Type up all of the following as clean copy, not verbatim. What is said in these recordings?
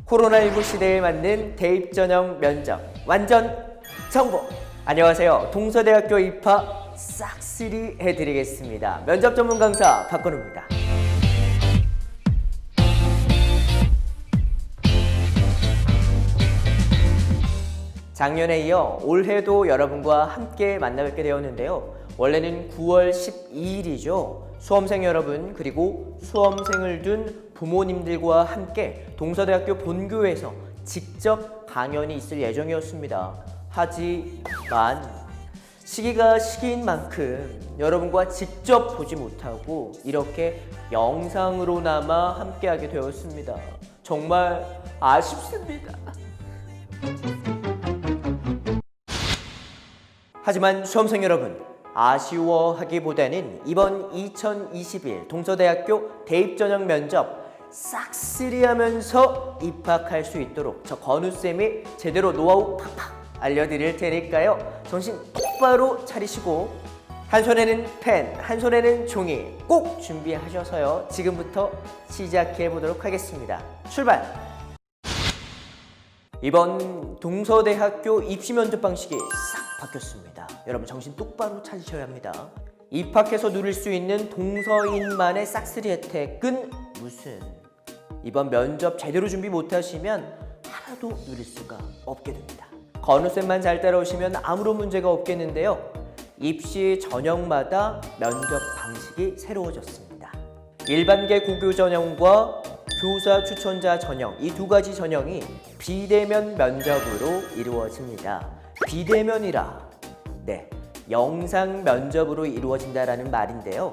코로나19 시대에 맞는 대입 전형 면접 완전 정보. 안녕하세요. 동서대학교 입학 싹쓸이 해드리겠습니다. 면접 전문 강사 박건우입니다. 작년에 이어 올해도 여러분과 함께 만나뵙게 되었는데요. 원래는 9월 12일이죠. 수험생 여러분 그리고 수험생을 둔 부모님들과 함께 동서대학교 본교에서 직접 강연이 있을 예정이었습니다. 하지만 시기가 시기인 만큼 여러분과 직접 보지 못하고 이렇게 영상으로나마 함께하게 되었습니다. 정말 아쉽습니다. 하지만 수험생 여러분, 아쉬워하기보다는 이번 2021 동서대학교 대입전형 면접 싹쓸이 하면서 입학할 수 있도록 저 건우쌤이 제대로 노하우 팍팍 알려드릴 테니까요. 정신 똑바로 차리시고 한 손에는 펜, 한 손에는 종이 꼭 준비하셔서요. 지금부터 시작해 보도록 하겠습니다. 출발! 이번 동서대학교 입시 면접 방식이 싹 바뀌었습니다. 여러분 정신 똑바로 차리셔야 합니다. 입학해서 누릴 수 있는 동서인만의 싹쓸이 혜택은 무슨? 이번 면접 제대로 준비 못하시면 하나도 누릴 수가 없게 됩니다. 건우쌤만 잘 따라오시면 아무런 문제가 없겠는데요. 입시 전형마다 면접 방식이 새로워졌습니다. 일반계 고교 전형과 교사 추천자 전형, 이 두 가지 전형이 비대면 면접으로 이루어집니다. 비대면이라, 네, 영상 면접으로 이루어진다라는 말인데요.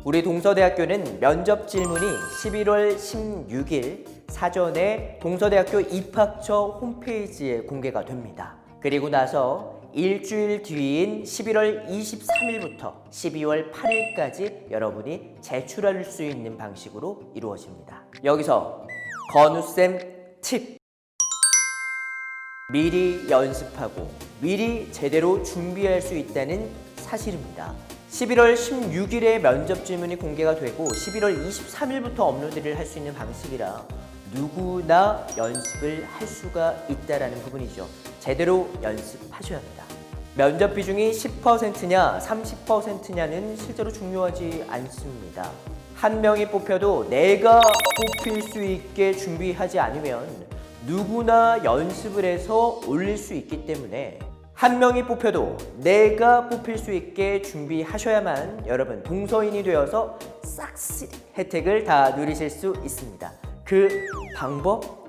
우리 동서대학교는 면접 질문이 11월 16일 사전에 동서대학교 입학처 홈페이지에 공개가 됩니다. 그리고 나서 일주일 뒤인 11월 23일부터 12월 8일까지 여러분이 제출할 수 있는 방식으로 이루어집니다. 여기서 건우쌤 팁! 미리 연습하고 미리 제대로 준비할 수 있다는 사실입니다. 11월 16일에 면접 질문이 공개가 되고 11월 23일부터 업로드를 할 수 있는 방식이라 누구나 연습을 할 수가 있다는 부분이죠. 제대로 연습하셔야 합니다. 면접 비중이 10%냐 30%냐는 실제로 중요하지 않습니다. 한 명이 뽑혀도 내가 뽑힐 수 있게 준비하지 않으면 누구나 연습을 해서 올릴 수 있기 때문에 한 명이 뽑혀도 내가 뽑힐 수 있게 준비하셔야만 여러분 동서인이 되어서 싹쓸이 혜택을 다 누리실 수 있습니다. 그 방법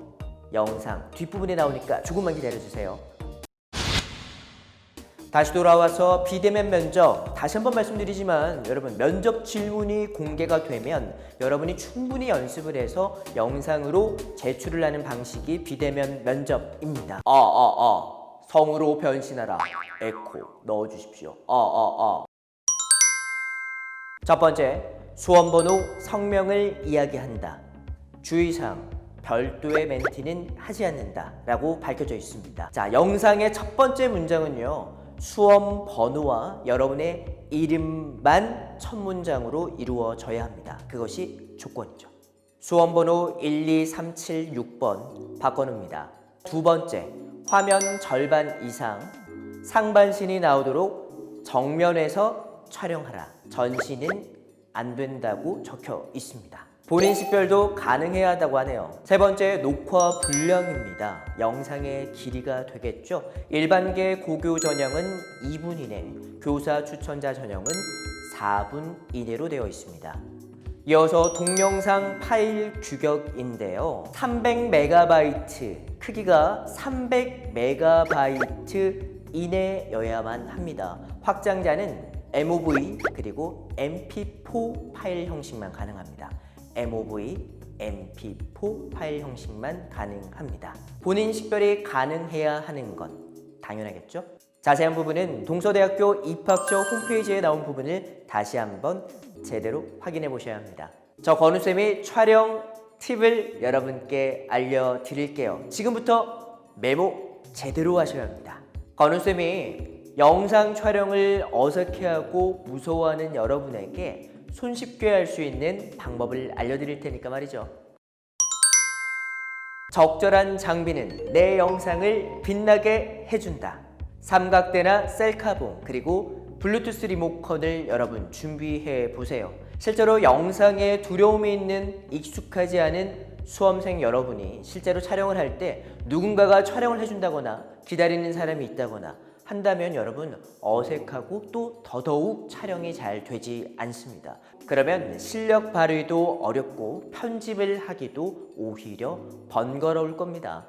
영상 뒷부분에 나오니까 조금만 기다려주세요. 다시 돌아와서 비대면 면접 다시 한번 말씀드리지만 여러분 면접 질문이 공개가 되면 여러분이 충분히 연습을 해서 영상으로 제출을 하는 방식이 비대면 면접입니다. 성으로 변신하라 에코 넣어주십시오. 첫 번째, 수험번호 성명을 이야기한다. 주의사항, 별도의 멘트는 하지 않는다 라고 밝혀져 있습니다. 자, 영상의 첫 번째 문장은요, 수험 번호와 여러분의 이름만 첫 문장으로 이루어져야 합니다. 그것이 조건이죠. 수험 번호 12376번 박건우입니다. 두 번째, 화면 절반 이상 상반신이 나오도록 정면에서 촬영하라. 전신은 안 된다고 적혀 있습니다. 본인 식별도 가능해야 한다고 하네요. 세 번째, 녹화 분량입니다. 영상의 길이가 되겠죠. 일반계 고교 전형은 2분 이내, 교사 추천자 전형은 4분 이내로 되어 있습니다. 이어서 동영상 파일 규격인데요. 300MB, 크기가 300MB 이내여야만 합니다. 확장자는 MOV 그리고 MP4 파일 형식만 가능합니다. MOV, MP4 파일 형식만 가능합니다. 본인 식별이 가능해야 하는 건 당연하겠죠? 자세한 부분은 동서대학교 입학처 홈페이지에 나온 부분을 다시 한번 제대로 확인해 보셔야 합니다. 저 건우쌤이 촬영 팁을 여러분께 알려드릴게요. 지금부터 메모 제대로 하셔야 합니다. 건우쌤이 영상 촬영을 어색해하고 무서워하는 여러분에게 손쉽게 할 수 있는 방법을 알려드릴 테니까 말이죠. 적절한 장비는 내 영상을 빛나게 해준다. 삼각대나 셀카봉 그리고 블루투스 리모컨을 여러분 준비해 보세요. 실제로 영상에 두려움이 있는 익숙하지 않은 수험생 여러분이 실제로 촬영을 할 때 누군가가 촬영을 해준다거나 기다리는 사람이 있다거나 한다면 여러분 어색하고 또 더더욱 촬영이 잘 되지 않습니다. 그러면 실력 발휘도 어렵고 편집을 하기도 오히려 번거로울 겁니다.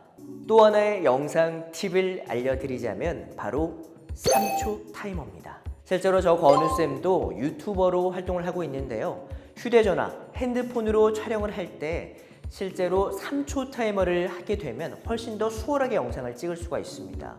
또 하나의 영상 팁을 알려드리자면 바로 3초 타이머입니다. 실제로 저 건우쌤도 유튜버로 활동을 하고 있는데요. 휴대전화, 핸드폰으로 촬영을 할 때 실제로 3초 타이머를 하게 되면 훨씬 더 수월하게 영상을 찍을 수가 있습니다.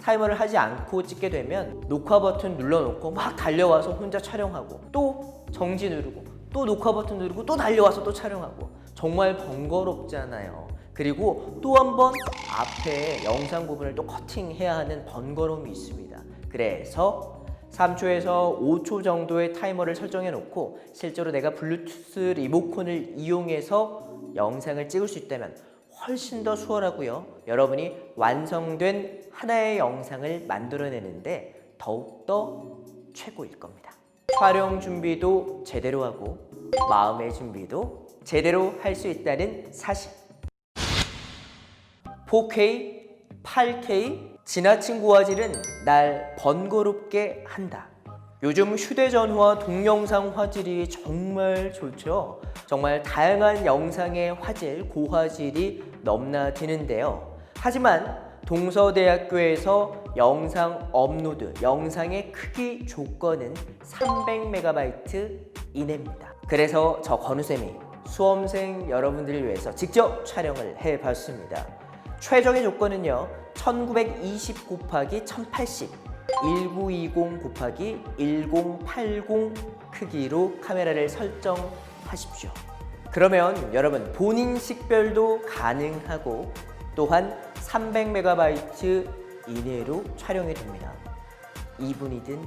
타이머를 하지 않고 찍게 되면 녹화 버튼 눌러놓고 막 달려와서 혼자 촬영하고 또 정지 누르고 또 녹화 버튼 누르고 또 달려와서 또 촬영하고 정말 번거롭잖아요. 그리고 또 한 번 앞에 영상 부분을 또 커팅해야 하는 번거로움이 있습니다. 그래서 3초에서 5초 정도의 타이머를 설정해 놓고 실제로 내가 블루투스 리모컨을 이용해서 영상을 찍을 수 있다면 훨씬 더 수월하고요. 여러분이 완성된 하나의 영상을 만들어내는데 더욱더 최고일 겁니다. 촬영 준비도 제대로 하고 마음의 준비도 제대로 할 수 있다는 사실. 4K, 8K, 지나친 고화질은 날 번거롭게 한다. 요즘 휴대전화 동영상 화질이 정말 좋죠. 정말 다양한 영상의 화질, 고화질이 넘나드는데요. 하지만 동서대학교에서 영상 업로드, 영상의 크기 조건은 300MB 이내입니다. 그래서 저 건우쌤이 수험생 여러분들을 위해서 직접 촬영을 해봤습니다. 최적의 조건은요, 1920 곱하기 1080, 1920 곱하기 1080 크기로 카메라를 설정하십시오. 그러면 여러분 본인 식별도 가능하고 또한 300MB 이내로 촬영이 됩니다. 2분이든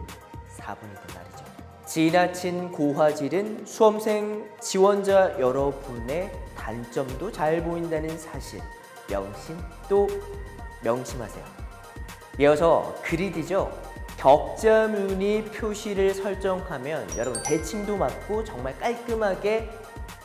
4분이든 말이죠. 지나친 고화질은 수험생 지원자 여러분의 단점도 잘 보인다는 사실 명심 또 명심하세요. 이어서 그리드죠. 격자 무늬 표시를 설정하면 여러분 대칭도 맞고 정말 깔끔하게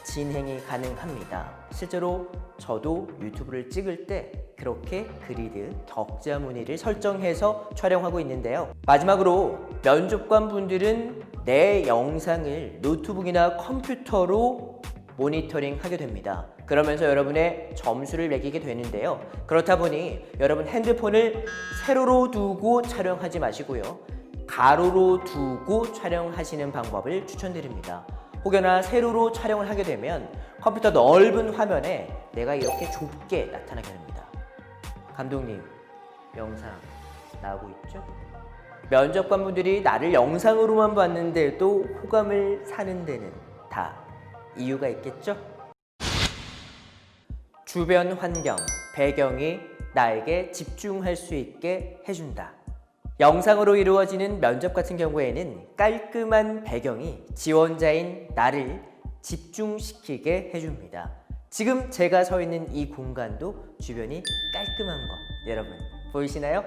진행이 가능합니다. 실제로 저도 유튜브를 찍을 때 그렇게 그리드 격자 무늬를 설정해서 촬영하고 있는데요. 마지막으로 면접관 분들은 내 영상을 노트북이나 컴퓨터로 모니터링 하게 됩니다. 그러면서 여러분의 점수를 매기게 되는데요. 그렇다 보니 여러분 핸드폰을 세로로 두고 촬영하지 마시고요. 가로로 두고 촬영하시는 방법을 추천드립니다. 혹여나 세로로 촬영을 하게 되면 컴퓨터 넓은 화면에 내가 이렇게 좁게 나타나게 됩니다. 감독님, 영상 나오고 있죠? 면접관 분들이 나를 영상으로만 봤는데도 호감을 사는 데는 다 이유가 있겠죠? 주변 환경, 배경이 나에게 집중할 수 있게 해준다. 영상으로 이루어지는 면접 같은 경우에는 깔끔한 배경이 지원자인 나를 집중시키게 해줍니다. 지금 제가 서 있는 이 공간도 주변이 깔끔한 것 여러분 보이시나요?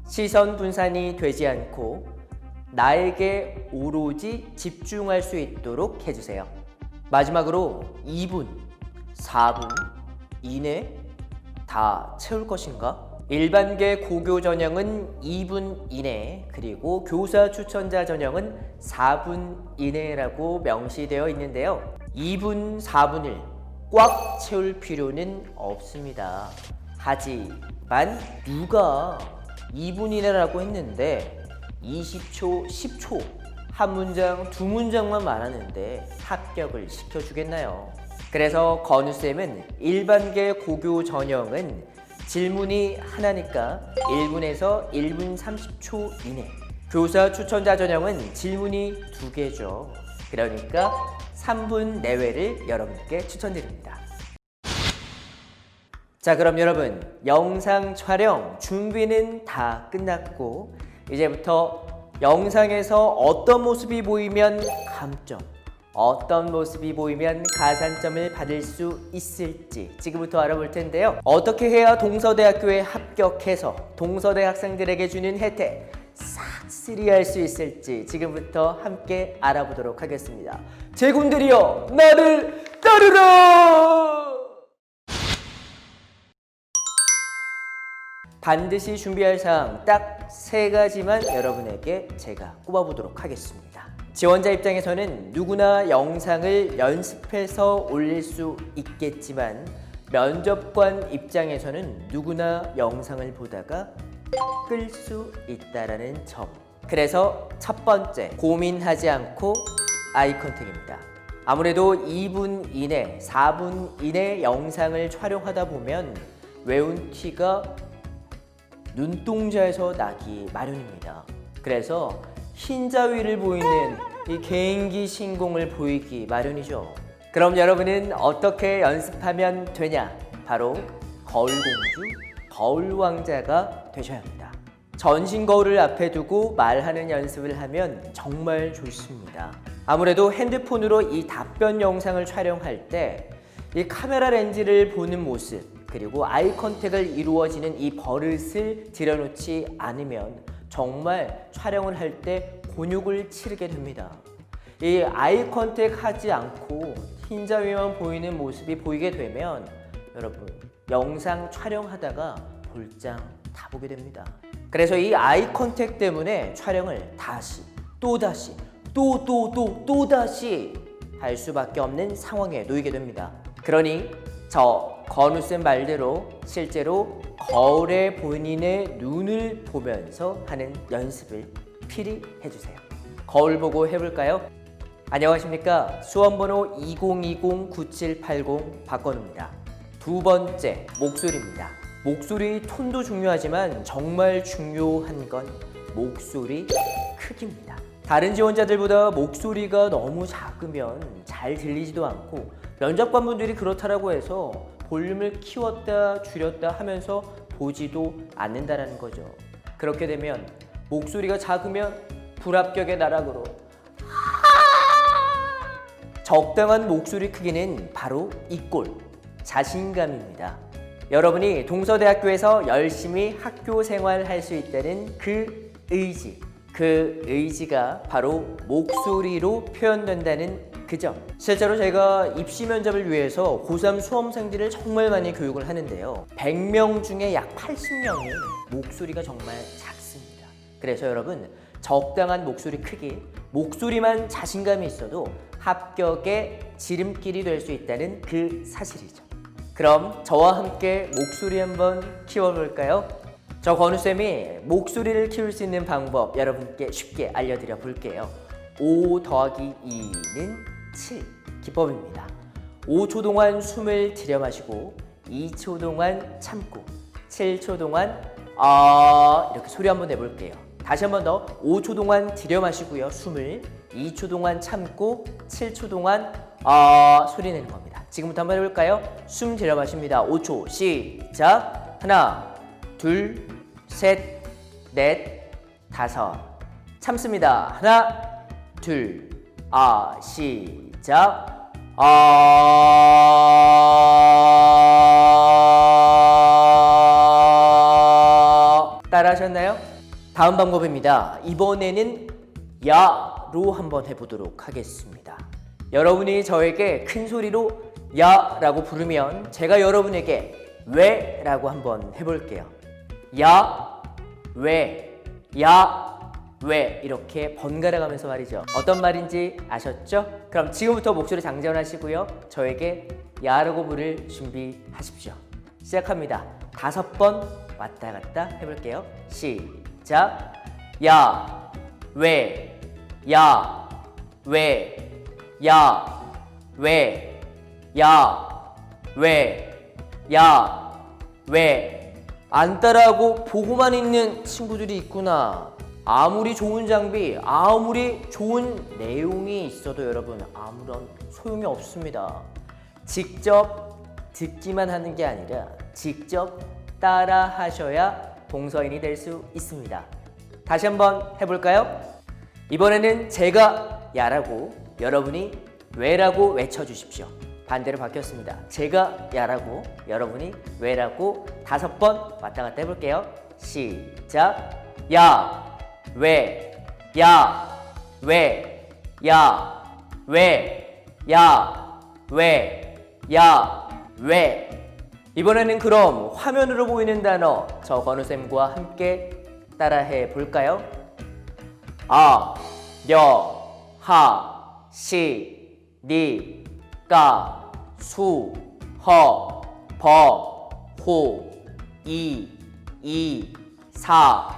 시선 분산이 되지 않고 나에게 오로지 집중할 수 있도록 해주세요. 마지막으로 2분, 4분 이내 다 채울 것인가? 일반계 고교 전형은 2분 이내, 그리고 교사 추천자 전형은 4분 이내라고 명시되어 있는데요. 2분, 4분을 꽉 채울 필요는 없습니다. 하지만 누가 2분 이내라고 했는데 20초, 10초 한 문장, 두 문장만 말하는데 합격을 시켜주겠나요? 그래서 건우쌤은 일반계 고교 전형은 질문이 하나니까 1분에서 1분 30초 이내, 교사 추천자 전형은 질문이 2개죠. 그러니까 3분 내외를 여러분께 추천드립니다. 자, 그럼 여러분 영상 촬영 준비는 다 끝났고 이제부터 영상에서 어떤 모습이 보이면 감점, 어떤 모습이 보이면 가산점을 받을 수 있을지 지금부터 알아볼 텐데요. 어떻게 해야 동서대학교에 합격해서 동서대 학생들에게 주는 혜택 싹쓸이할 수 있을지 지금부터 함께 알아보도록 하겠습니다. 제군들이여 나를 따르라! 반드시 준비할 사항 딱 3가지만 여러분에게 제가 꼽아보도록 하겠습니다. 지원자 입장에서는 누구나 영상을 연습해서 올릴 수 있겠지만 면접관 입장에서는 누구나 영상을 보다가 끌 수 있다라는 점. 그래서 첫 번째, 고민하지 않고 아이 컨택입니다. 아무래도 2분 이내, 4분 이내 영상을 촬영하다 보면 외운 티가 눈동자에서 나기 마련입니다. 그래서 흰자위를 보이는 이 개인기 신공을 보이기 마련이죠. 그럼 여러분은 어떻게 연습하면 되냐? 바로 거울공주, 거울왕자가 되셔야 합니다. 전신 거울을 앞에 두고 말하는 연습을 하면 정말 좋습니다. 아무래도 핸드폰으로 이 답변 영상을 촬영할 때 이 카메라 렌즈를 보는 모습 그리고 아이 컨택을 이루어지는 이 버릇을 들여놓지 않으면 정말 촬영을 할 때 곤욕을 치르게 됩니다. 이 아이 컨택 하지 않고 흰자위만 보이는 모습이 보이게 되면 여러분 영상 촬영하다가 볼장 다 보게 됩니다. 그래서 이 아이 컨택 때문에 촬영을 다시 또다시 또다시 할 수밖에 없는 상황에 놓이게 됩니다. 그러니 저 건우쌤 말대로 실제로 거울에 본인의 눈을 보면서 하는 연습을 필히 해주세요. 거울 보고 해볼까요? 안녕하십니까. 수험번호 2020-9780 박건우입니다. 두 번째, 목소리입니다. 목소리 톤도 중요하지만 정말 중요한 건 목소리 크기입니다. 다른 지원자들보다 목소리가 너무 작으면 잘 들리지도 않고 면접관분들이 그렇다라고 해서 볼륨을 키웠다 줄였다 하면서 보지도 않는다라는 거죠. 그렇게 되면 목소리가 작으면 불합격의 나락으로 적당한 목소리 크기는 바로 이 꼴, 자신감입니다. 여러분이 동서대학교에서 열심히 학교 생활할 수 있다는 그 의지가 바로 목소리로 표현된다는 그 점. 실제로 제가 입시 면접을 위해서 고3 수험생들을 정말 많이 교육을 하는데요. 100명 중에 약 80명이 목소리가 정말 작습니다. 그래서 여러분 적당한 목소리 크기, 목소리만 자신감이 있어도 합격의 지름길이 될 수 있다는 그 사실이죠. 그럼 저와 함께 목소리 한번 키워볼까요? 저 건우쌤이 목소리를 키울 수 있는 방법 여러분께 쉽게 알려드려 볼게요. 5 더하기 2는 7 기법입니다. 5초 동안 숨을 들여 마시고 2초 동안 참고 7초 동안 이렇게 소리 한번 내볼게요. 다시 한번 더 5초 동안 들여 마시고요. 숨을 2초 동안 참고 7초 동안 소리 내는 겁니다. 지금부터 한번 해볼까요? 숨 들여 마십니다. 5초 시작. 하나 둘 셋 넷 다섯 참습니다. 하나 둘 시작. 따라하셨나요? 다음 방법입니다. 이번에는 야로 한번 해보도록 하겠습니다. 여러분이 저에게 큰 소리로 야라고 부르면 제가 여러분에게 왜라고 한번 해볼게요. 야, 왜, 야, 왜 이렇게 번갈아 가면서 말이죠. 어떤 말인지 아셨죠? 그럼 지금부터 목소리 장전하시고요. 저에게 야라고 부를 준비하십시오. 시작합니다. 5번 왔다 갔다 해볼게요. 시작. 야, 왜, 야, 왜, 야, 왜, 야, 왜, 야, 왜. 안 따라하고 보고만 있는 친구들이 있구나. 아무리 좋은 장비, 아무리 좋은 내용이 있어도 여러분 아무런 소용이 없습니다. 직접 듣기만 하는 게 아니라 직접 따라 하셔야 동서인이 될 수 있습니다. 다시 한번 해볼까요? 이번에는 제가 야라고 여러분이 왜라고 외쳐주십시오. 반대로 바뀌었습니다. 제가 야라고 여러분이 왜라고 5번 왔다 갔다 해볼게요. 시작. 야, 왜, 야, 왜, 야, 왜, 야, 왜, 야, 왜. 이번에는 그럼 화면으로 보이는 단어 저 건우쌤과 함께 따라해 볼까요? 아, 여, 하, 시, 니, 까, 수, 허, 버, 호, 이, 사,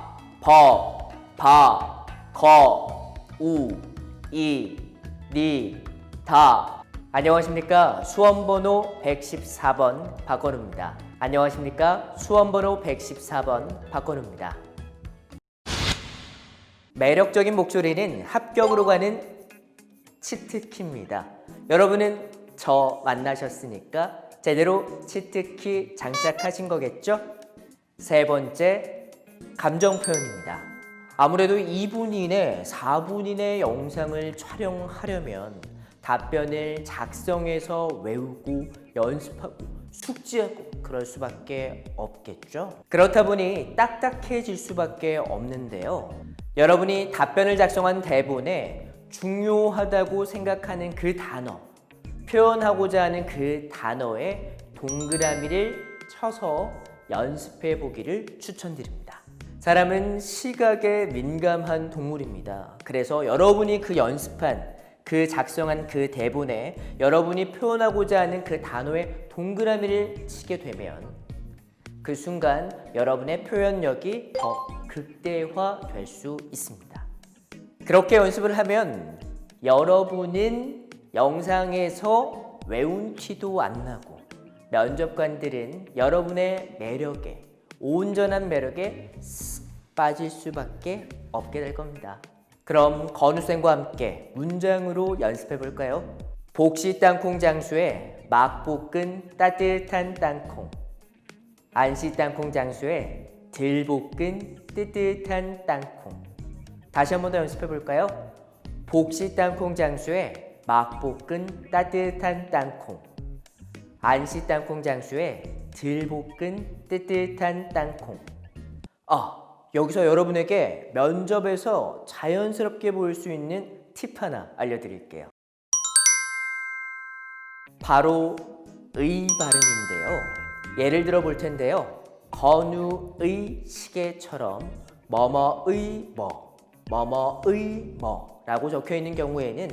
버, 바, 거, 우, 이, 니, 다. 안녕하십니까? 수험번호 114번 박건우입니다. 안녕하십니까? 수험번호 114번 박건우입니다. 매력적인 목소리는 합격으로 가는 치트키입니다. 여러분은 저 만나셨으니까 제대로 치트키 장착하신 거겠죠? 세 번째, 감정 표현입니다. 아무래도 2분 이내, 4분 이내 영상을 촬영하려면 답변을 작성해서 외우고 연습하고 숙지하고 그럴 수밖에 없겠죠? 그렇다 보니 딱딱해질 수밖에 없는데요. 여러분이 답변을 작성한 대본에 중요하다고 생각하는 그 단어, 표현하고자 하는 그 단어에 동그라미를 쳐서 연습해 보기를 추천드립니다. 사람은 시각에 민감한 동물입니다. 그래서 여러분이 그 연습한, 그 작성한 그 대본에 여러분이 표현하고자 하는 그 단어에 동그라미를 치게 되면 그 순간 여러분의 표현력이 더 극대화될 수 있습니다. 그렇게 연습을 하면 여러분은 영상에서 외운 티도 안 나고 면접관들은 여러분의 매력에, 온전한 매력에 쓱 빠질 수밖에 없게 될 겁니다. 그럼 건우쌤과 함께 문장으로 연습해 볼까요? 복시 땅콩 장수에 막 볶은 따뜻한 땅콩, 안시 땅콩 장수에 들 볶은 뜨뜻한 땅콩. 다시 한 번 더 연습해 볼까요? 복시 땅콩 장수에 막 볶은 따뜻한 땅콩, 안시 땅콩 장수에 들 볶은 뜨뜻한 땅콩. 여기서 여러분에게 면접에서 자연스럽게 보일 수 있는 팁 하나 알려드릴게요. 바로 의 발음인데요. 예를 들어 볼 텐데요. 건우의 시계처럼 뭐뭐의 뭐, 뭐뭐의 뭐 라고 적혀 있는 경우에는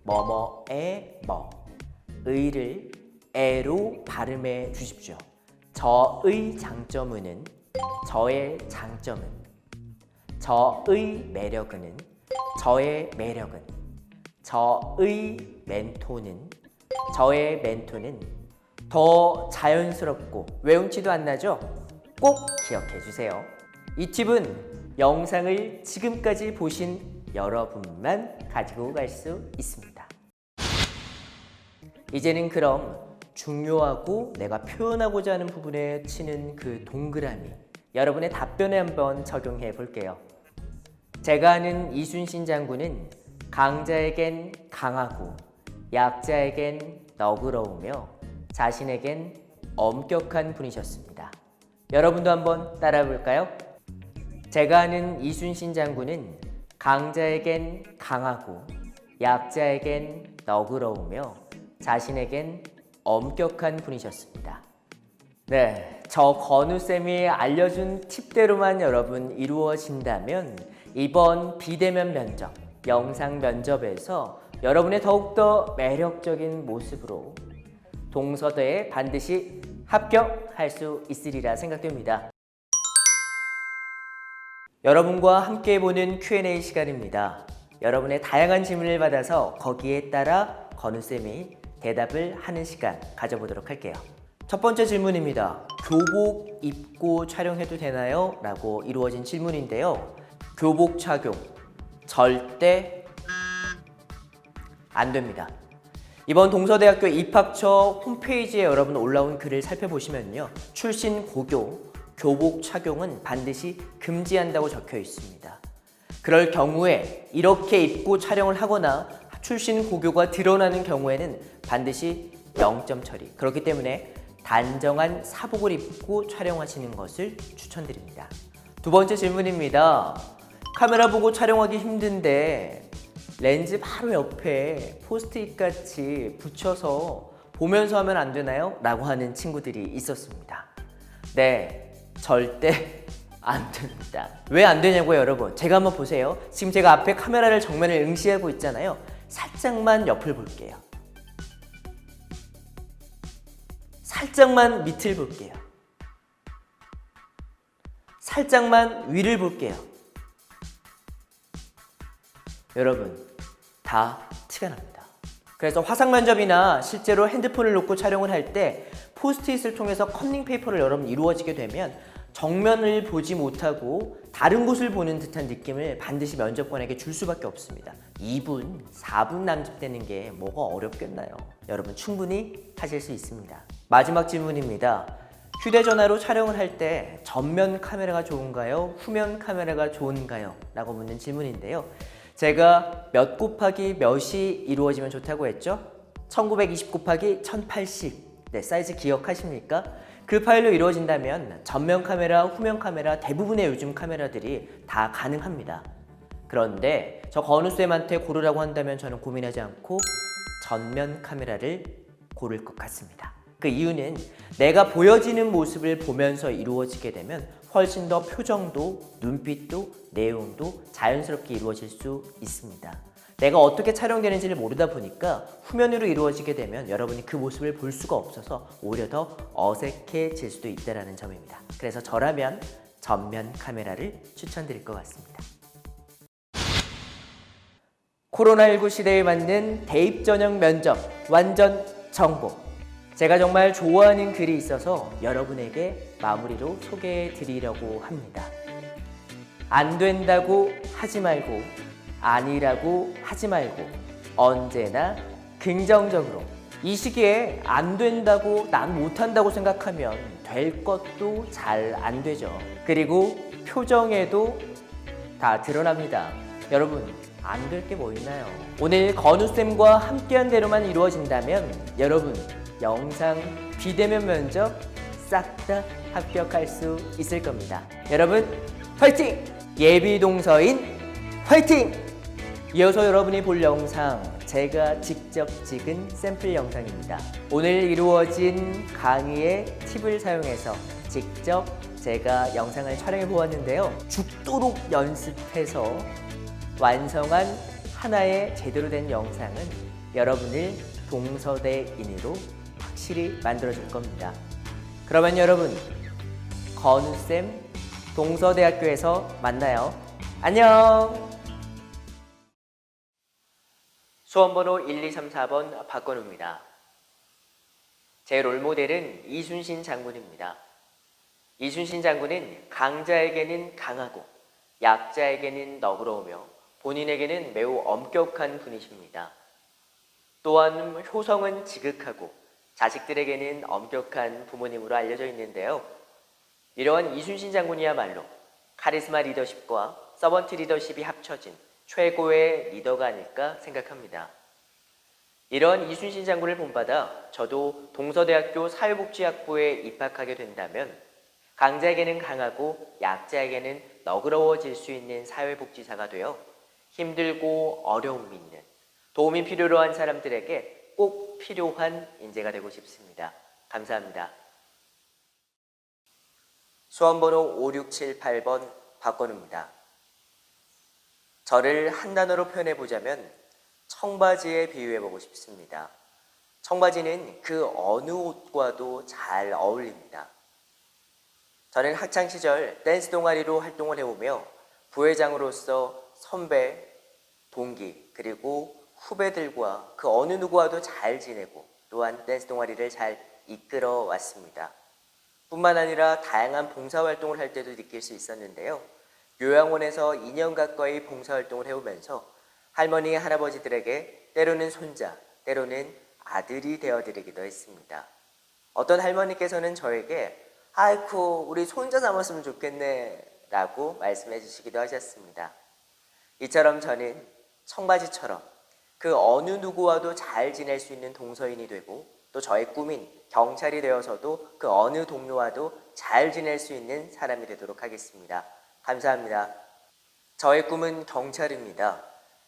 뭐뭐의 뭐, 의를 에로 발음해 주십시오. 저의 장점은, 저의 장점은, 저의 매력은, 저의 매력은, 저의 멘토는, 저의 멘토는. 더 자연스럽고 외운티도 안 나죠? 꼭 기억해 주세요. 이 팁은 영상을 지금까지 보신 여러분만 가지고 갈 수 있습니다. 이제는 그럼 중요하고 내가 표현하고자 하는 부분에 치는 그 동그라미, 여러분의 답변에 한번 적용해 볼게요. 제가 아는 이순신 장군은 강자에겐 강하고 약자에겐 너그러우며 자신에겐 엄격한 분이셨습니다. 여러분도 한번 따라해 볼까요? 제가 아는 이순신 장군은 강자에겐 강하고 약자에겐 너그러우며 자신에겐 엄격한 분이셨습니다. 네, 저 건우쌤이 알려준 팁대로만 여러분 이루어진다면 이번 비대면 면접, 영상 면접에서 여러분의 더욱더 매력적인 모습으로 동서대에 반드시 합격할 수 있으리라 생각됩니다. 여러분과 함께 보는 Q&A 시간입니다. 여러분의 다양한 질문을 받아서 거기에 따라 건우쌤이 대답을 하는 시간 가져보도록 할게요. 첫 번째 질문입니다. 교복 입고 촬영해도 되나요? 라고 이루어진 질문인데요. 교복 착용 절대 안 됩니다. 이번 동서대학교 입학처 홈페이지에 여러분 올라온 글을 살펴보시면요. 출신 고교 교복 착용은 반드시 금지한다고 적혀 있습니다. 그럴 경우에 이렇게 입고 촬영을 하거나 출신 고교가 드러나는 경우에는 반드시 0점 처리. 그렇기 때문에 단정한 사복을 입고 촬영하시는 것을 추천드립니다. 두 번째 질문입니다. 카메라 보고 촬영하기 힘든데 렌즈 바로 옆에 포스트잇 같이 붙여서 보면서 하면 안 되나요? 라고 하는 친구들이 있었습니다. 네, 절대 안 됩니다. 왜 안 되냐고요, 여러분? 제가 한번 보세요. 지금 제가 앞에 카메라를 정면을 응시하고 있잖아요. 살짝만 옆을 볼게요. 살짝만 밑을 볼게요. 살짝만 위를 볼게요. 여러분, 다 티가 납니다. 그래서 화상 면접이나 실제로 핸드폰을 놓고 촬영을 할 때 포스트잇을 통해서 커닝 페이퍼를 여러분 이루어지게 되면 정면을 보지 못하고 다른 곳을 보는 듯한 느낌을 반드시 면접관에게 줄 수밖에 없습니다. 2분, 4분 남짓되는 게 뭐가 어렵겠나요? 여러분 충분히 하실 수 있습니다. 마지막 질문입니다. 휴대전화로 촬영을 할 때 전면 카메라가 좋은가요? 후면 카메라가 좋은가요? 라고 묻는 질문인데요. 제가 몇 곱하기 몇이 이루어지면 좋다고 했죠? 1920 곱하기 1080. 네, 사이즈 기억하십니까? 그 파일로 이루어진다면 전면 카메라, 후면 카메라 대부분의 요즘 카메라들이 다 가능합니다. 그런데 저 건우쌤한테 고르라고 한다면 저는 고민하지 않고 전면 카메라를 고를 것 같습니다. 그 이유는 내가 보여지는 모습을 보면서 이루어지게 되면 훨씬 더 표정도, 눈빛도, 내용도 자연스럽게 이루어질 수 있습니다. 내가 어떻게 촬영되는지를 모르다 보니까 후면으로 이루어지게 되면 여러분이 그 모습을 볼 수가 없어서 오히려 더 어색해질 수도 있다는 점입니다. 그래서 저라면 전면 카메라를 추천드릴 것 같습니다. 코로나19 시대에 맞는 대입 전형 면접 완전 정보. 제가 정말 좋아하는 글이 있어서 여러분에게 마무리로 소개해 드리려고 합니다. 안 된다고 하지 말고 아니라고 하지 말고 언제나 긍정적으로. 이 시기에 안 된다고 난 못한다고 생각하면 될 것도 잘 안 되죠. 그리고 표정에도 다 드러납니다. 여러분 안 될 게 뭐 있나요? 오늘 건우쌤과 함께한 대로만 이루어진다면 여러분 영상 비대면 면접 싹 다 합격할 수 있을 겁니다. 여러분 화이팅! 예비 동서인 화이팅! 이어서 여러분이 볼 영상 제가 직접 찍은 샘플 영상입니다. 오늘 이루어진 강의의 팁을 사용해서 직접 제가 영상을 촬영해 보았는데요. 죽도록 연습해서 완성한 하나의 제대로 된 영상은 여러분을 동서대인으로 확실히 만들어줄 겁니다. 그러면 여러분 건우쌤 동서대학교에서 만나요. 안녕! 수험번호 1234번 박건우입니다. 제 롤모델은 이순신 장군입니다. 이순신 장군은 강자에게는 강하고 약자에게는 너그러우며 본인에게는 매우 엄격한 분이십니다. 또한 효성은 지극하고 자식들에게는 엄격한 부모님으로 알려져 있는데요. 이러한 이순신 장군이야말로 카리스마 리더십과 서번트 리더십이 합쳐진 최고의 리더가 아닐까 생각합니다. 이런 이순신 장군을 본받아 저도 동서대학교 사회복지학부에 입학하게 된다면 강자에게는 강하고 약자에게는 너그러워질 수 있는 사회복지사가 되어 힘들고 어려움이 있는 도움이 필요로 한 사람들에게 꼭 필요한 인재가 되고 싶습니다. 감사합니다. 수험번호 5678번 박건우입니다. 저를 한 단어로 표현해보자면 청바지에 비유해보고 싶습니다. 청바지는 그 어느 옷과도 잘 어울립니다. 저는 학창시절 댄스 동아리로 활동을 해오며 부회장으로서 선배, 동기, 그리고 후배들과 그 어느 누구와도 잘 지내고 또한 댄스 동아리를 잘 이끌어 왔습니다. 뿐만 아니라 다양한 봉사활동을 할 때도 느낄 수 있었는데요. 요양원에서 2년 가까이 봉사활동을 해오면서 할머니, 할아버지들에게 때로는 손자, 때로는 아들이 되어드리기도 했습니다. 어떤 할머니께서는 저에게 아이쿠 우리 손자 삼았으면 좋겠네 라고 말씀해 주시기도 하셨습니다. 이처럼 저는 청바지처럼 그 어느 누구와도 잘 지낼 수 있는 동서인이 되고, 또 저의 꿈인 경찰이 되어서도 그 어느 동료와도 잘 지낼 수 있는 사람이 되도록 하겠습니다. 감사합니다. 저의 꿈은 경찰입니다.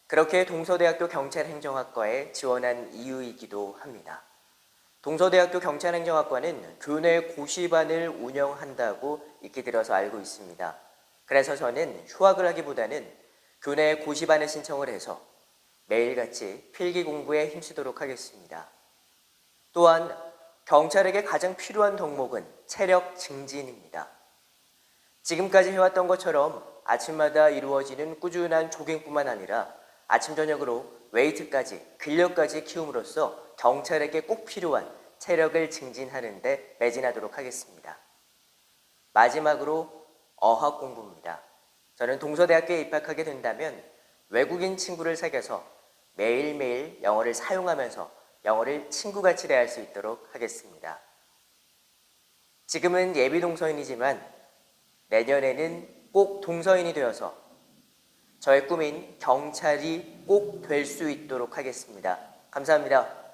그렇게 동서대학교 경찰행정학과에 지원한 이유이기도 합니다. 동서대학교 경찰행정학과는 교내 고시반을 운영한다고 익히 들어서 알고 있습니다. 그래서 저는 휴학을 하기보다는 교내 고시반에 신청을 해서 매일같이 필기 공부에 힘쓰도록 하겠습니다. 또한 경찰에게 가장 필요한 덕목은 체력 증진입니다. 지금까지 해왔던 것처럼 아침마다 이루어지는 꾸준한 조깅뿐만 아니라 아침 저녁으로 웨이트까지 근력까지 키움으로써 경찰에게 꼭 필요한 체력을 증진하는 데 매진하도록 하겠습니다. 마지막으로 어학 공부입니다. 저는 동서대학교에 입학하게 된다면 외국인 친구를 사귀어서 매일매일 영어를 사용하면서 영어를 친구같이 대할 수 있도록 하겠습니다. 지금은 예비 동서인이지만 내년에는 꼭 동서인이 되어서 저의 꿈인 경찰이 꼭 될 수 있도록 하겠습니다. 감사합니다.